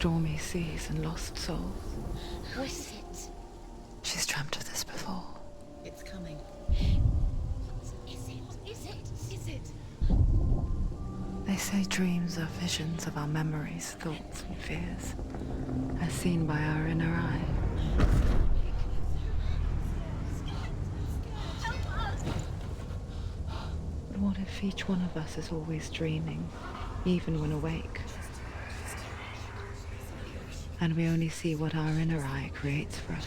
stormy seas and lost souls. Who is it? She's dreamt of this before. It's coming. Is it? They say dreams are visions of our memories, thoughts and fears, as seen by our inner eye. But what if each one of us is always dreaming, even when awake? And we only see what our inner eye creates for us.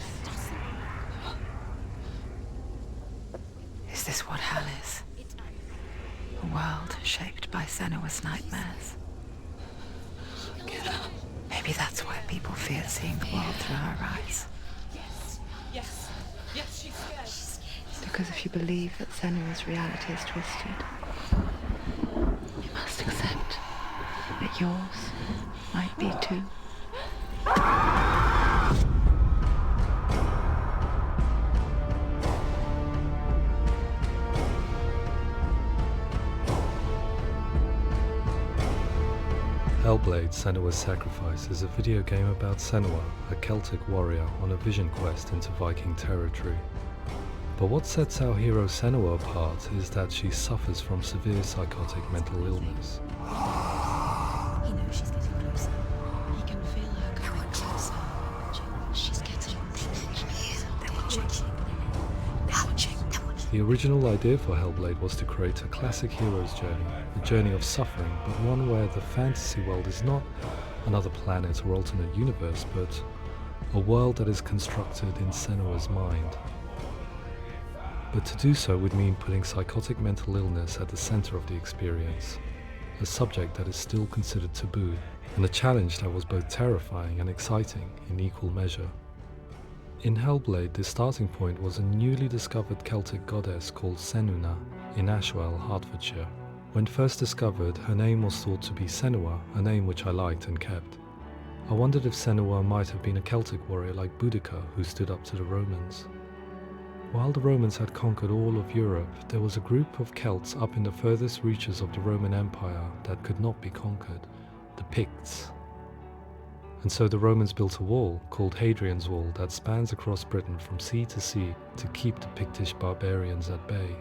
Is this what hell is? A world shaped by Senua's nightmares. Maybe that's why people fear seeing the world through our eyes. Yes, she's scared. Because if you believe that Senua's reality is twisted, you must accept that yours might be too. Hellblade: Senua's Sacrifice is a video game about Senua, a Celtic warrior on a vision quest into Viking territory. But what sets our hero Senua apart is that she suffers from severe psychotic mental illness. He knows she's getting closer. He can feel her coming closer. She's getting The original idea for Hellblade was to create a classic hero's journey, a journey of suffering, but one where the fantasy world is not another planet or alternate universe, but a world that is constructed in Senua's mind. But to do so would mean putting psychotic mental illness at the center of the experience, a subject that is still considered taboo, and a challenge that was both terrifying and exciting in equal measure. In Hellblade, the starting point was a newly discovered Celtic goddess called Senua in Ashwell, Hertfordshire. When first discovered, her name was thought to be Senua, a name which I liked and kept. I wondered if Senua might have been a Celtic warrior like Boudica who stood up to the Romans. While the Romans had conquered all of Europe, there was a group of Celts up in the furthest reaches of the Roman Empire that could not be conquered, the Picts. And so the Romans built a wall, called Hadrian's Wall, that spans across Britain from sea to sea to keep the Pictish barbarians at bay.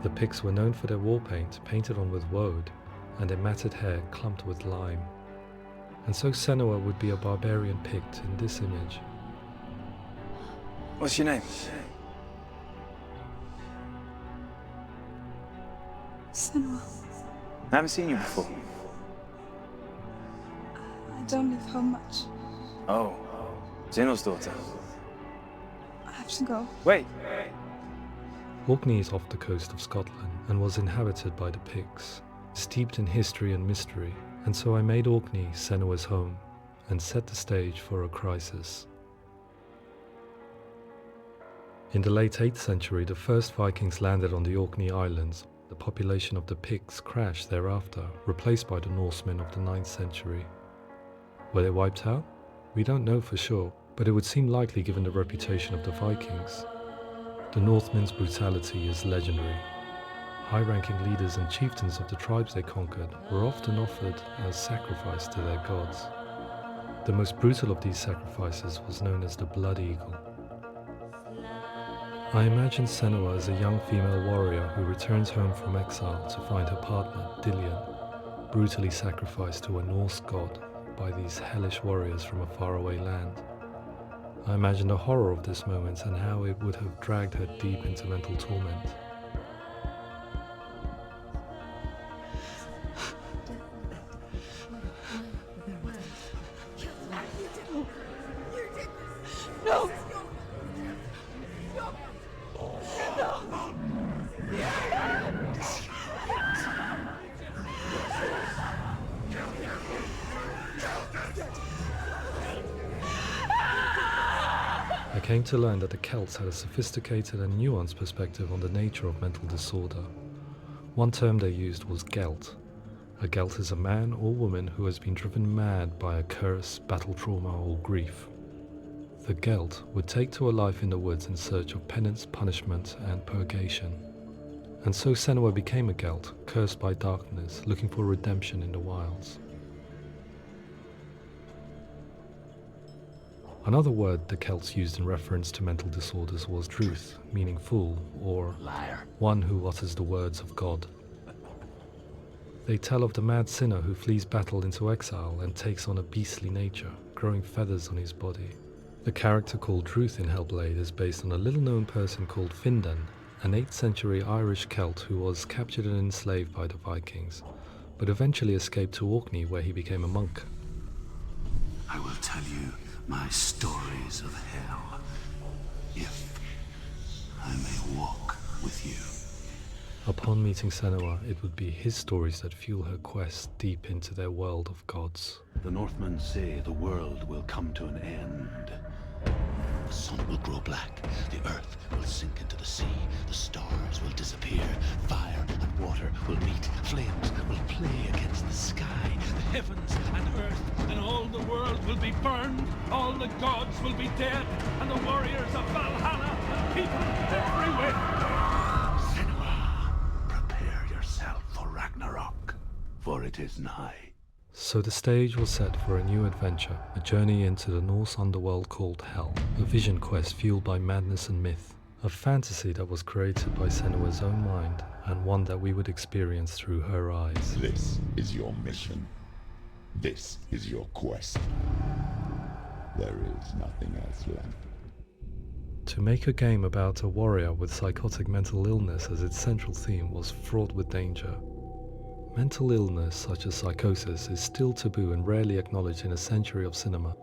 The Picts were known for their war paint, painted on with woad, and their matted hair clumped with lime. And so Senua would be a barbarian Pict in this image. What's your name? Senua. I haven't seen you before. I don't live home much. Oh, Zenua's daughter. I have to go. Wait. Orkney is off the coast of Scotland and was inhabited by the Picts, steeped in history and mystery, and so I made Orkney Senua's home and set the stage for a crisis. In the late 8th century, the first Vikings landed on the Orkney Islands. The population of the Picts crashed thereafter, replaced by the Norsemen of the 9th century. Were they wiped out? We don't know for sure, but it would seem likely given the reputation of the Vikings. The Northmen's brutality is legendary. High-ranking leaders and chieftains of the tribes they conquered were often offered as sacrifice to their gods. The most brutal of these sacrifices was known as the Blood Eagle. I imagine Senua as a young female warrior who returns home from exile to find her partner, Dillion, brutally sacrificed to a Norse god by these hellish warriors from a faraway land. I imagine the horror of this moment and how it would have dragged her deep into mental torment. No! I came to learn that the Celts had a sophisticated and nuanced perspective on the nature of mental disorder. One term they used was gelt. A gelt is a man or woman who has been driven mad by a curse, battle trauma, or grief. The gelt would take to a life in the woods in search of penance, punishment, and purgation. And so Senua became a gelt, cursed by darkness, looking for redemption in the wilds. Another word the Celts used in reference to mental disorders was druth, meaning fool, or Liar. one who utters the words of God. They tell of the mad sinner who flees battle into exile and takes on a beastly nature, growing feathers on his body. The character called Druth in Hellblade is based on a little-known person called Findan, an 8th century Irish Celt who was captured and enslaved by the Vikings, but eventually escaped to Orkney where he became a monk. I will tell you my stories of hell, if I may walk with you. Upon meeting Senua, it would be his stories that fuel her quest deep into their world of gods. The Northmen say the world will come to an end. The sun will grow black, the earth will sink into the sea, the stars will disappear, fire and water will meet, flames will play against the sky, the heavens and earth and all the world will be burned, all the gods will be dead, and the warriors of Valhalla and people everywhere. Senua, prepare yourself for Ragnarok, for it is nigh. So the stage was set for a new adventure, a journey into the Norse underworld called Hell, a vision quest fueled by madness and myth, a fantasy that was created by Senua's own mind, and one that we would experience through her eyes. This is your mission. This is your quest. There is nothing else left. To make a game about a warrior with psychotic mental illness as its central theme was fraught with danger. Mental illness such as psychosis is still taboo and rarely acknowledged in a century of cinema,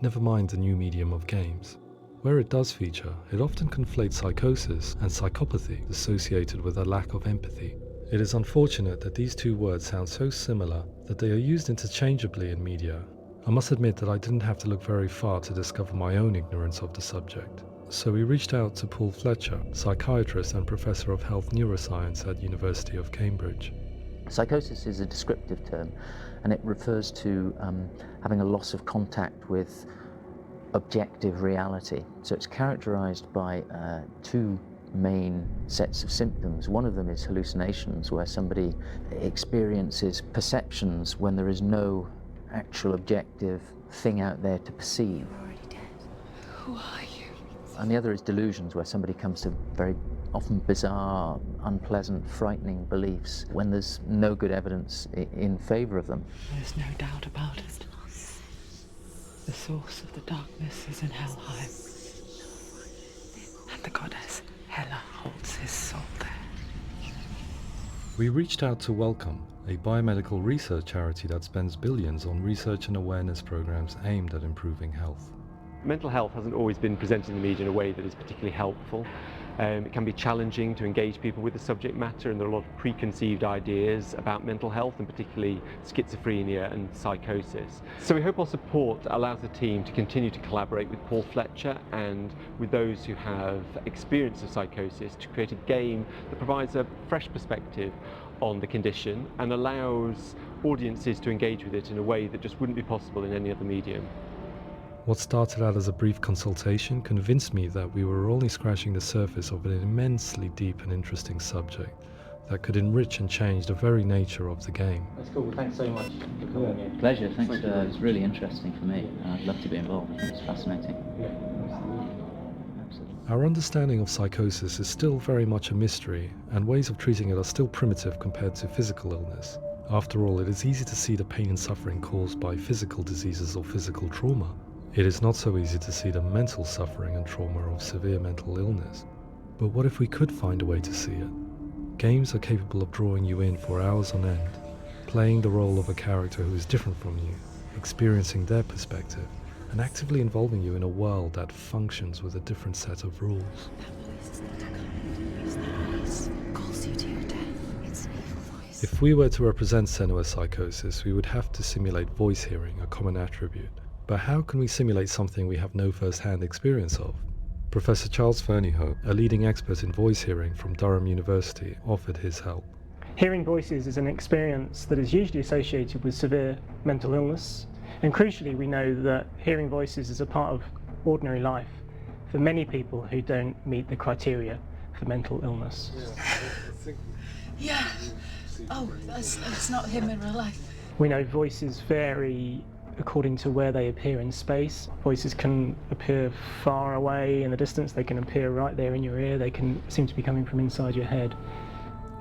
never mind the new medium of games. Where it does feature, it often conflates psychosis and psychopathy associated with a lack of empathy. It is unfortunate that these two words sound so similar that they are used interchangeably in media. I must admit that I didn't have to look very far to discover my own ignorance of the subject. So we reached out to Paul Fletcher, psychiatrist and professor of health neuroscience at University of Cambridge. Psychosis is a descriptive term, and it refers to having a loss of contact with objective reality. So it's characterized by two main sets of symptoms. One of them is hallucinations, where somebody experiences perceptions when there is no actual objective thing out there to perceive. You're already dead. Who are you? And the other is delusions, where somebody comes to very often bizarre, unpleasant, frightening beliefs when there's no good evidence in favor of them. There's no doubt about it. The source of the darkness is in Helheim, and the goddess Hela holds his soul there. We reached out to Welcome, a biomedical research charity that spends billions on research and awareness programs aimed at improving health. Mental health hasn't always been presented in the media in a way that is particularly helpful. It can be challenging to engage people with the subject matter, and there are a lot of preconceived ideas about mental health, and particularly schizophrenia and psychosis. So we hope our support allows the team to continue to collaborate with Paul Fletcher and with those who have experience of psychosis to create a game that provides a fresh perspective on the condition and allows audiences to engage with it in a way that just wouldn't be possible in any other medium. What started out as a brief consultation convinced me that we were only scratching the surface of an immensely deep and interesting subject that could enrich and change the very nature of the game. That's cool. Thanks so much for coming here. Pleasure. Thanks. It's really interesting for me. I'd love to be involved. It's fascinating. Absolutely. Our understanding of psychosis is still very much a mystery, and ways of treating it are still primitive compared to physical illness. After all, it is easy to see the pain and suffering caused by physical diseases or physical trauma. It is not so easy to see the mental suffering and trauma of severe mental illness. But what if we could find a way to see it? Games are capable of drawing you in for hours on end, playing the role of a character who is different from you, experiencing their perspective, and actively involving you in a world that functions with a different set of rules. That voice is not a kind. It's that voice calls you to your death. It's an evil voice. If we were to represent Senua's psychosis, we would have to simulate voice hearing, a common attribute. But how can we simulate something we have no first-hand experience of? Professor Charles Fernyhough, a leading expert in voice hearing from Durham University, offered his help. Hearing voices is an experience that is usually associated with severe mental illness, and crucially we know that hearing voices is a part of ordinary life for many people who don't meet the criteria for mental illness. Yeah. Oh, that's not him in real life. We know voices vary according to where they appear in space. Voices can appear far away in the distance, they can appear right there in your ear, they can seem to be coming from inside your head.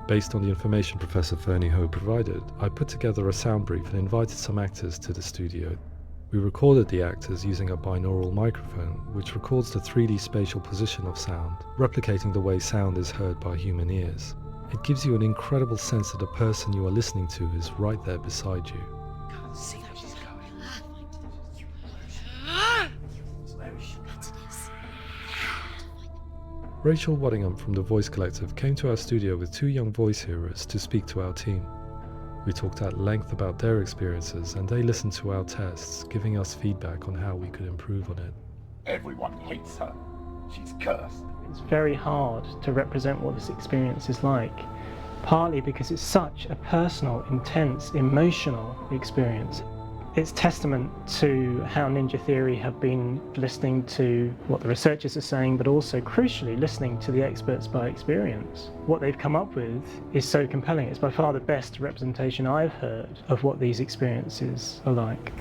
Based on the information Professor Fernie Ho provided, I put together a sound brief and invited some actors to the studio. We recorded the actors using a binaural microphone, which records the 3D spatial position of sound, replicating the way sound is heard by human ears. It gives you an incredible sense that the person you are listening to is right there beside you. Can't see how she's going. Rachel Waddingham from the Voice Collective came to our studio with 2 young voice hearers to speak to our team. We talked at length about their experiences and they listened to our tests, giving us feedback on how we could improve on it. Everyone hates her. She's cursed. It's very hard to represent what this experience is like, partly because it's such a personal, intense, emotional experience. It's testament to how Ninja Theory have been listening to what the researchers are saying, but also crucially listening to the experts by experience. What they've come up with is so compelling. It's by far the best representation I've heard of what these experiences are like.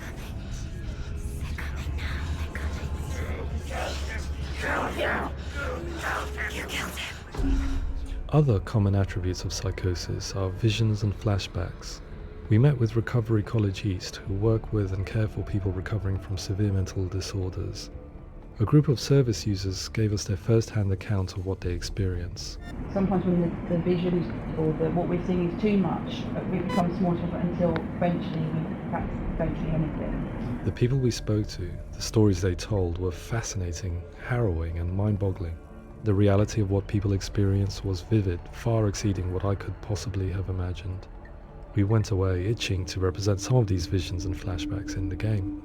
Other common attributes of psychosis are visions and flashbacks. We met with Recovery College East, who work with and care for people recovering from severe mental disorders. A group of service users gave us their first-hand account of what they experience. Sometimes when the visions or what we're seeing is too much, it becomes more difficult until eventually we perhaps don't see anything. The people we spoke to, the stories they told, were fascinating, harrowing and mind-boggling. The reality of what people experienced was vivid, far exceeding what I could possibly have imagined. We went away itching to represent some of these visions and flashbacks in the game.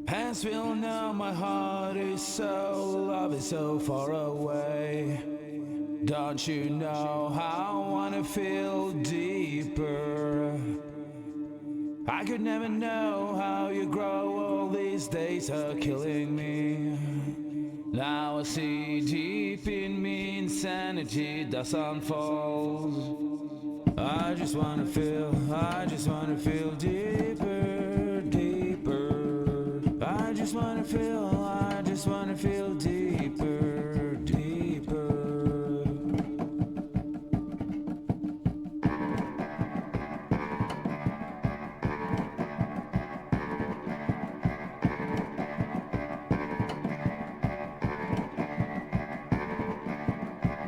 Past will know my heart is so, love is so far away. Don't you know how I wanna feel deeper? I could never know how you grow, all these days are killing me. Now I see deep in me insanity does unfold. I just wanna feel deeper, deeper. I just wanna feel deeper, deeper.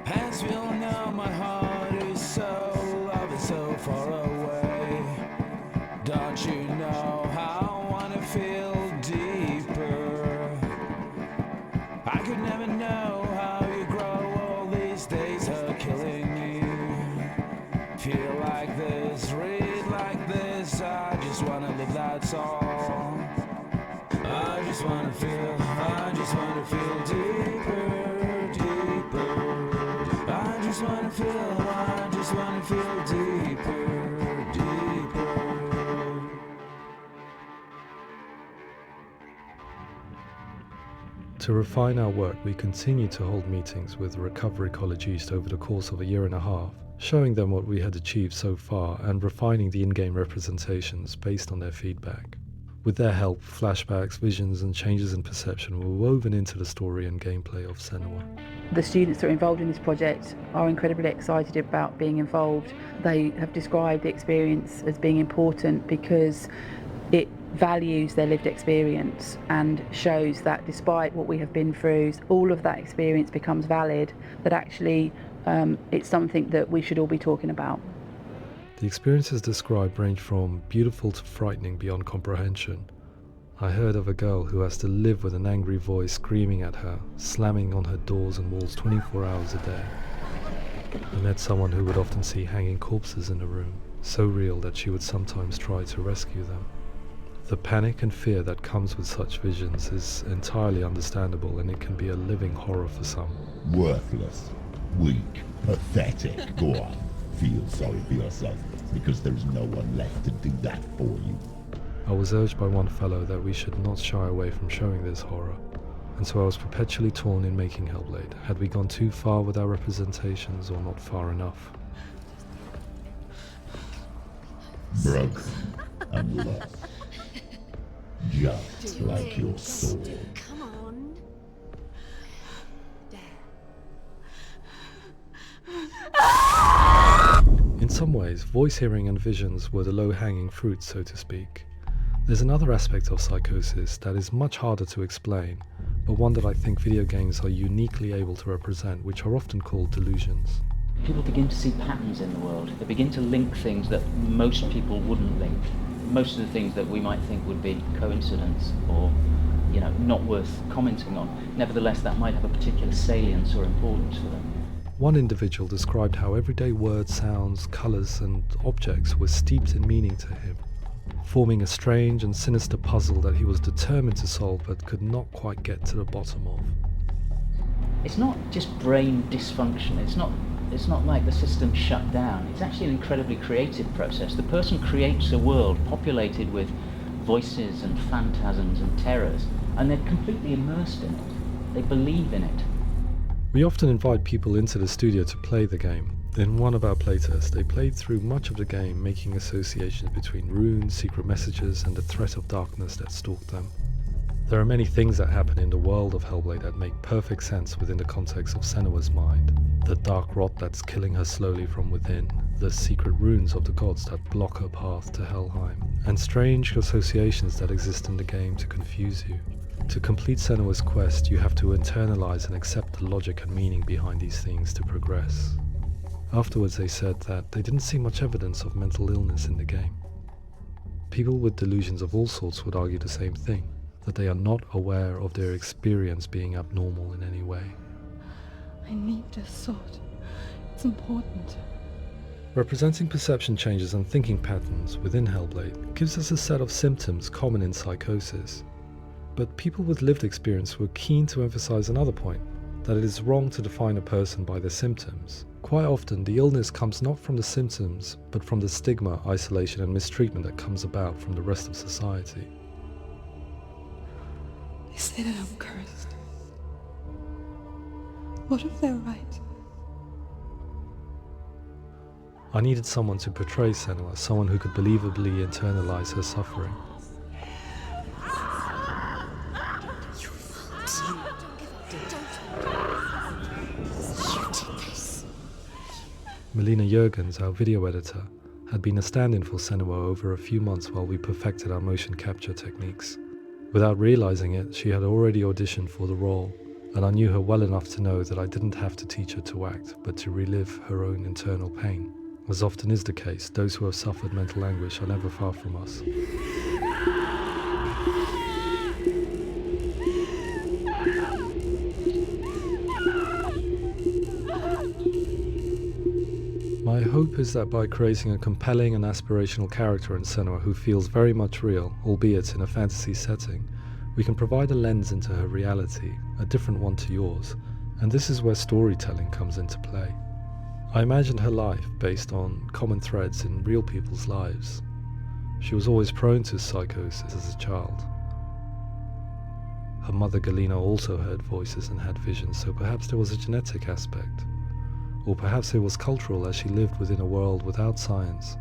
As we all know, my heart is so, love is so far away. Don't you know how I wanna feel deeper? I could never know how you grow, all these days are killing me. Feel like this, read like this, I just wanna live, that's all. I just wanna feel deeper, deeper. I just wanna feel deeper, deeper. To refine our work, we continue to hold meetings with Recovery College East over the course of a year and a half, showing them what we had achieved so far and refining the in-game representations based on their feedback. With their help, flashbacks, visions and changes in perception were woven into the story and gameplay of Senua. The students that are involved in this project are incredibly excited about being involved. They have described the experience as being important because it values their lived experience and shows that despite what we have been through, all of that experience becomes valid, that actually it's something that we should all be talking about. The experiences described range from beautiful to frightening beyond comprehension. I heard of a girl who has to live with an angry voice screaming at her, slamming on her doors and walls 24 hours a day. I met someone who would often see hanging corpses in a room, so real that she would sometimes try to rescue them. The panic and fear that comes with such visions is entirely understandable, and it can be a living horror for some. Worthless, weak, pathetic. Go on, feel sorry for yourself, because there is no one left to do that for you. I was urged by one fellow that we should not shy away from showing this horror, and so I was perpetually torn in making Hellblade. Had we gone too far with our representations or not far enough? broken and lost. Just like your soul. Come on. In some ways, voice hearing and visions were the low-hanging fruit, so to speak. There's another aspect of psychosis that is much harder to explain, but one that I think video games are uniquely able to represent, which are often called delusions. People begin to see patterns in the world. They begin to link things that most people wouldn't link. Most of the things that we might think would be coincidence or, not worth commenting on. Nevertheless, that might have a particular salience or importance for them. One individual described how everyday words, sounds, colours and objects were steeped in meaning to him, forming a strange and sinister puzzle that he was determined to solve but could not quite get to the bottom of. It's not just brain dysfunction. It's not like the system shut down. It's actually an incredibly creative process. The person creates a world populated with voices and phantasms and terrors, and they're completely immersed in it. They believe in it. We often invite people into the studio to play the game. In one of our playtests, they played through much of the game, making associations between runes, secret messages, and the threat of darkness that stalked them. There are many things that happen in the world of Hellblade that make perfect sense within the context of Senua's mind. The dark rot that's killing her slowly from within, the secret runes of the gods that block her path to Helheim, and strange associations that exist in the game to confuse you. To complete Senua's quest, you have to internalize and accept the logic and meaning behind these things to progress. Afterwards, they said that they didn't see much evidence of mental illness in the game. People with delusions of all sorts would argue the same thing, that they are not aware of their experience being abnormal in any way. I need this sword. It's important. Representing perception changes and thinking patterns within Hellblade gives us a set of symptoms common in psychosis. But people with lived experience were keen to emphasize another point, that it is wrong to define a person by their symptoms. Quite often, the illness comes not from the symptoms, but from the stigma, isolation and mistreatment that comes about from the rest of society. They say that I'm cursed. What if they're right? I needed someone to portray Senua, someone who could believably internalize her suffering. Melina Jurgens, our video editor, had been a stand-in for Senua over a few months while we perfected our motion capture techniques. Without realizing it, she had already auditioned for the role, and I knew her well enough to know that I didn't have to teach her to act, but to relive her own internal pain. As often is the case, those who have suffered mental anguish are never far from us. My hope is that by creating a compelling and aspirational character in Senua who feels very much real, albeit in a fantasy setting, we can provide a lens into her reality, a different one to yours, and this is where storytelling comes into play. I imagined her life based on common threads in real people's lives. She was always prone to psychosis as a child. Her mother Galina also heard voices and had visions, so perhaps there was a genetic aspect. Or perhaps it was cultural, as she lived within a world without science,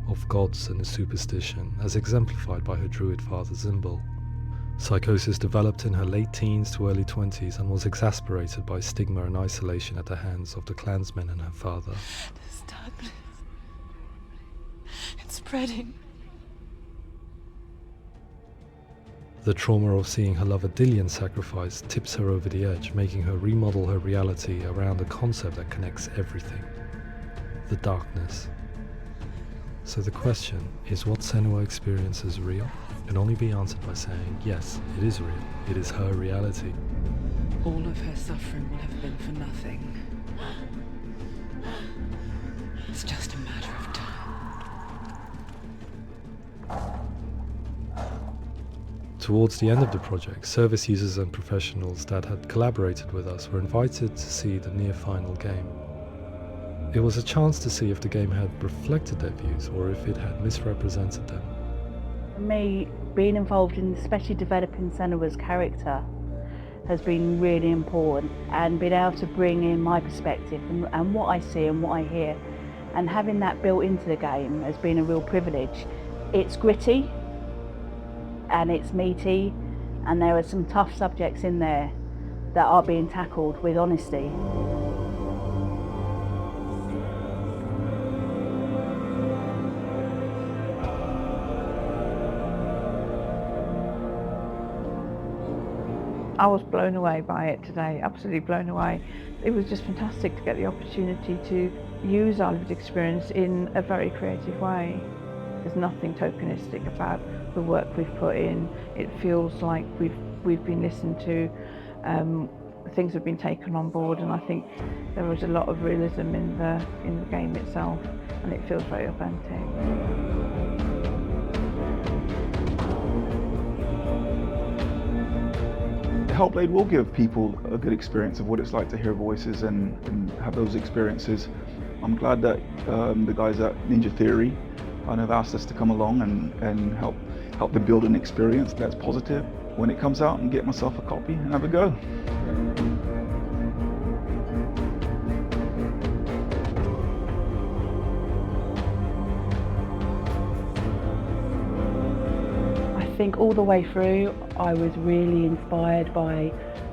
of gods and a superstition, as exemplified by her druid father Zimbal. Psychosis developed in her late teens to early 20s and was exacerbated by stigma and isolation at the hands of the clansmen and her father. This darkness. It's spreading. The trauma of seeing her lover Dillian sacrificed tips her over the edge, making her remodel her reality around a concept that connects everything: the darkness. So the question is, what Senua experiences real? Can only be answered by saying, yes, it is real. It is her reality. All of her suffering will have been for nothing. It's just a matter of time. Towards the end of the project, service users and professionals that had collaborated with us were invited to see the near-final game. It was a chance to see if the game had reflected their views or if it had misrepresented them. For me, being involved in especially developing Senua's character has been really important, and being able to bring in my perspective and what I see and what I hear, and having that built into the game has been a real privilege. It's gritty and it's meaty, and there are some tough subjects in there that are being tackled with honesty. I was blown away by it today, absolutely blown away. It was just fantastic to get the opportunity to use our lived experience in a very creative way. There's nothing tokenistic about the work we've put in. It feels like we've been listened to, things have been taken on board, and I think there was a lot of realism in the game itself, and it feels very authentic. Hellblade will give people a good experience of what it's like to hear voices and have those experiences. I'm glad that the guys at Ninja Theory have asked us to come along and help them build an experience that's positive when it comes out, and get myself a copy and have a go. I think all the way through I was really inspired by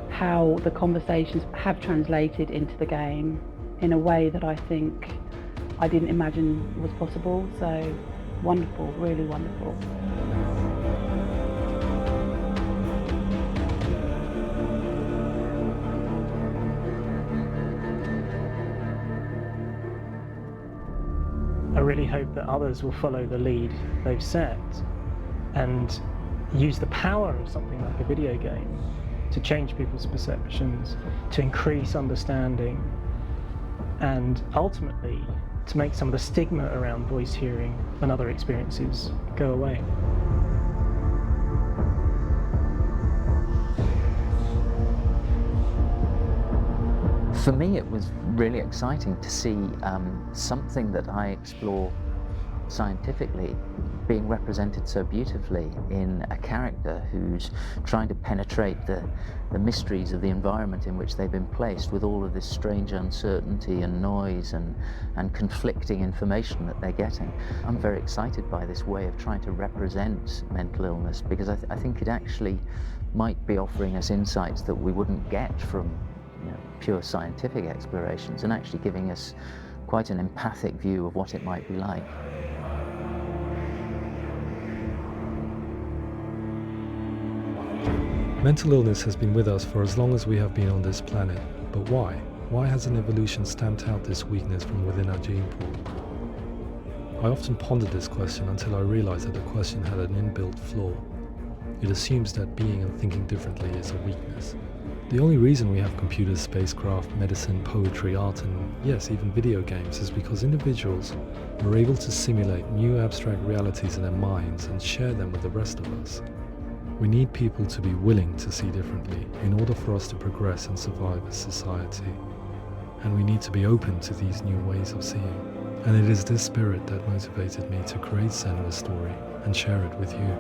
how the conversations have translated into the game in a way that I think I didn't imagine was possible. So wonderful, really wonderful. I really hope that others will follow the lead they've set and use the power of something like a video game to change people's perceptions, to increase understanding, and ultimately to make some of the stigma around voice hearing and other experiences go away. For me, it was really exciting to see something that I explore scientifically being represented so beautifully in a character who's trying to penetrate the mysteries of the environment in which they've been placed, with all of this strange uncertainty and noise and conflicting information that they're getting. I'm very excited by this way of trying to represent mental illness, because I think it actually might be offering us insights that we wouldn't get from pure scientific explorations, and actually giving us quite an empathic view of what it might be like. Mental illness has been with us for as long as we have been on this planet, but why? Why hasn't evolution stamped out this weakness from within our gene pool? I often pondered this question until I realized that the question had an inbuilt flaw. It assumes that being and thinking differently is a weakness. The only reason we have computers, spacecraft, medicine, poetry, art, and yes, even video games is because individuals are able to simulate new abstract realities in their minds and share them with the rest of us. We need people to be willing to see differently in order for us to progress and survive as society. And we need to be open to these new ways of seeing. And it is this spirit that motivated me to create Senua's story and share it with you.